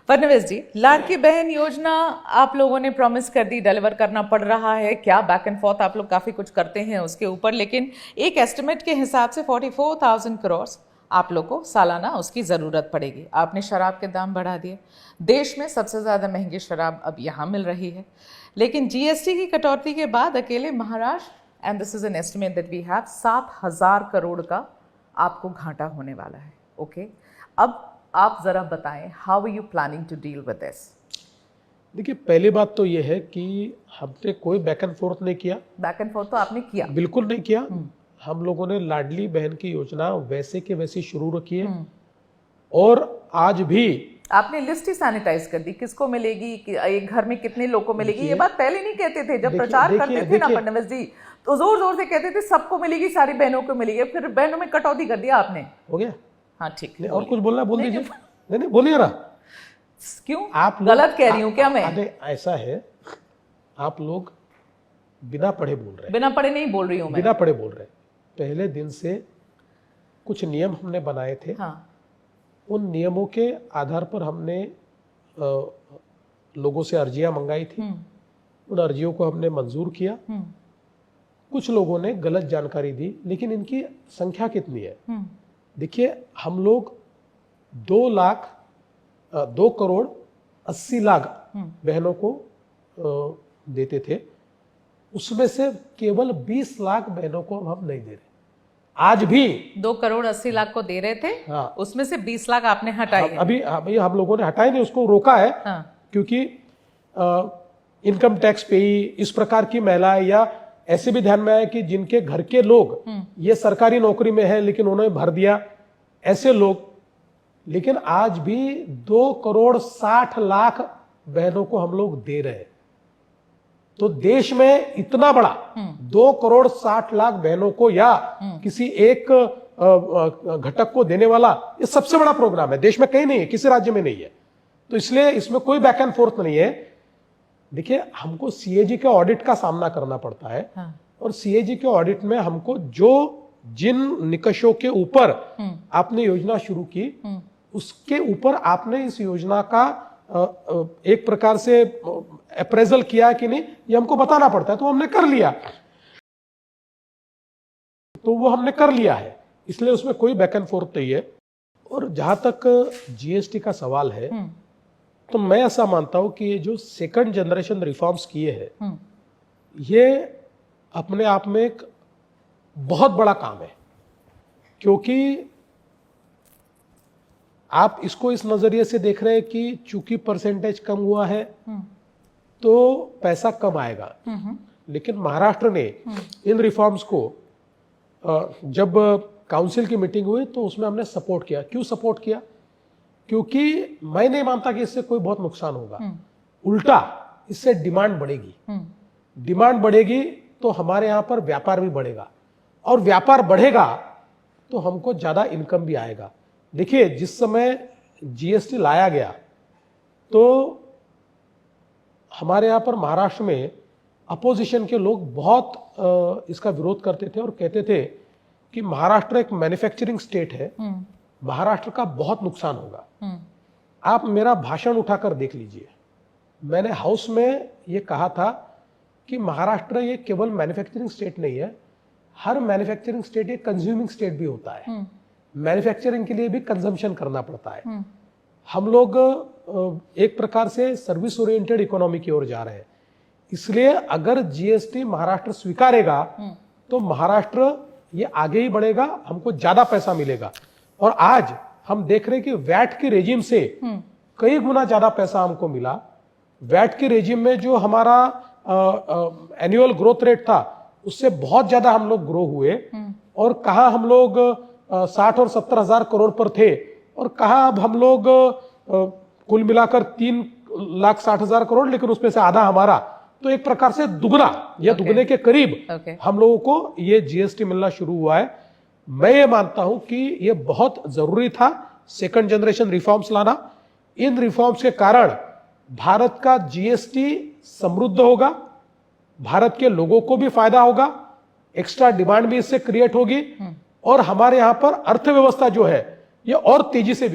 फडणवीस जी, लाड़की बहन योजना आप लोगों ने प्रॉमिस कर दी, डिलीवर करना पड़ रहा है। क्या बैक एंड फोर्थ आप लोग काफी कुछ करते हैं उसके ऊपर, लेकिन एक एस्टिमेट के हिसाब से 44,000 करोड़ आप लोग को सालाना उसकी जरूरत पड़ेगी। आपने शराब के दाम बढ़ा दिए, देश में सबसे ज्यादा महंगी शराब अब यहाँ मिल रही है, लेकिन जीएसटी की कटौती के बाद अकेले Maharashtra, and this is an estimate that we have, 7,000 crore का आपको घाटा होने वाला है। ओके, अब आप जरा बताएं, how are you planning to deal with this? देखिए, पहली बात तो ये है कि हमने कोई बैक एंड फोर्थ नहीं किया। बैक एंड फोर्थ तो आपने किया? बिल्कुल नहीं किया। हम लोगों ने लाडली बहन की योजना वैसे के वैसी शुरू रखी है, और आज भी आपने लिस्ट ही सैनिटाइज कर दी, किसको मिलेगी, एक घर में कितने लोगों को मिलेगी। ये बात पहले नहीं कहते थे, जब प्रचार करते थे ना फडणवीस जी, तो जोर जोर से कहते थे सबको मिलेगी, सारी बहनों को मिलेगी। फिर बहनों में कटौती कर दिया आपने। हो गया। हाँ ठीक, और कुछ बोलना है बोल दीजिए। नहीं बोलिए ना। क्यों आप गलत कह रही हूँ क्या मैं? ऐसा है, आप लोग बिना पढ़े बोल रहे हैं। बिना पढ़े नहीं बोल रही हूँ मैं, बिना पढ़े बोल रहे हैं। पहले दिन से कुछ नियम हमने बनाए थे। हाँ। उन नियमों के आधार पर हमने लोगों से अर्जियां मंगाई थी। उन अर्जियों को हमने मंजूर किया। कुछ लोगों ने गलत जानकारी दी, लेकिन इनकी संख्या कितनी है? देखिए, हम लोग 2 करोड़ 80 लाख बहनों को देते थे। उसमें से केवल 20 लाख बहनों को हम नहीं दे रहे। आज भी 2 करोड़ 80 लाख को दे रहे थे। हाँ। उसमें से 20 लाख आपने हटाए। अभी हम लोगों ने हटाए नहीं, उसको रोका है। हाँ। क्योंकि इनकम टैक्स पेई, इस प्रकार की महिलाएं, या ऐसे भी ध्यान में आया कि जिनके घर के लोग ये सरकारी नौकरी में है लेकिन उन्होंने भर दिया, ऐसे लोग। लेकिन आज भी 2 करोड़ 60 लाख बहनों को हम लोग दे रहे हैं। तो देश में इतना बड़ा 2 करोड़ 60 लाख बहनों को या किसी एक घटक को देने वाला ये सबसे बड़ा प्रोग्राम है। देश में कहीं नहीं है, किसी राज्य में नहीं है। तो इसलिए इसमें कोई बैक एंड फोर्थ नहीं है। देखिए, हमको सीएजी के ऑडिट का सामना करना पड़ता है। हाँ। और सीएजी के ऑडिट में हमको जिन निकषों के ऊपर आपने योजना शुरू की, उसके ऊपर आपने इस योजना का एक प्रकार से अप्रेजल किया कि नहीं, ये हमको बताना पड़ता है। तो हमने कर लिया, तो वो हमने कर लिया है, इसलिए उसमें कोई बैक एंड फोर्थ नहीं है। और जहां तक जीएसटी का सवाल है, तो मैं ऐसा मानता हूं कि ये जो सेकंड जनरेशन रिफॉर्म्स किए हैं, ये अपने आप में एक बहुत बड़ा काम है। क्योंकि आप इसको इस नजरिए से देख रहे हैं कि चूंकि परसेंटेज कम हुआ है तो पैसा कम आएगा। लेकिन महाराष्ट्र ने इन रिफॉर्म्स को जब काउंसिल की मीटिंग हुई तो उसमें हमने सपोर्ट किया। क्यों सपोर्ट किया? क्योंकि मैं नहीं मानता कि इससे कोई बहुत नुकसान होगा। उल्टा इससे डिमांड बढ़ेगी। डिमांड बढ़ेगी तो हमारे यहां पर व्यापार भी बढ़ेगा, और व्यापार बढ़ेगा तो हमको ज्यादा इनकम भी आएगा। देखिए, जिस समय जीएसटी लाया गया तो हमारे यहां पर महाराष्ट्र में अपोजिशन के लोग बहुत इसका विरोध करते थे और कहते थे कि महाराष्ट्र एक मैन्युफैक्चरिंग स्टेट है, महाराष्ट्र का बहुत नुकसान होगा। आप मेरा भाषण उठाकर देख लीजिए। मैंने हाउस में ये कहा था कि महाराष्ट्र ये केवल मैन्युफैक्चरिंग स्टेट नहीं है, हर मैन्युफैक्चरिंग स्टेट एक कंज्यूमिंग स्टेट भी होता है। मैन्युफैक्चरिंग के लिए भी कंजम्पशन करना पड़ता है। हम लोग एक प्रकार से सर्विस ओरिएंटेड इकोनॉमी की ओर जा रहे हैं। इसलिए अगर जीएसटी महाराष्ट्र स्वीकारेगा तो महाराष्ट्र ये आगे ही बढ़ेगा, हमको ज्यादा पैसा मिलेगा। और आज हम देख रहे हैं कि वैट के रेजिम से कई गुना ज्यादा पैसा हमको मिला। वैट के रेजिम में जो हमारा एनुअल ग्रोथ रेट था, उससे बहुत ज्यादा हम लोग ग्रो हुए। और कहा हम लोग 60 और 70 हजार करोड़ पर थे, और कहा अब हम लोग कुल मिलाकर 3,60,000 करोड़, लेकिन उसमें से आधा हमारा। तो एक प्रकार से दुगना या दुगने के करीब हम लोगों को ये जीएसटी मिलना शुरू हुआ है। मैं ये मानता हूं कि ये बहुत जरूरी था सेकंड जनरेशन रिफॉर्म्स लाना। इन रिफॉर्म्स के कारण भारत का जीएसटी समृद्ध होगा, भारत के लोगों को भी फायदा होगा, एक्स्ट्रा डिमांड भी इससे क्रिएट होगी, और हमारे यहां पर अर्थव्यवस्था जो है ये और तेजी से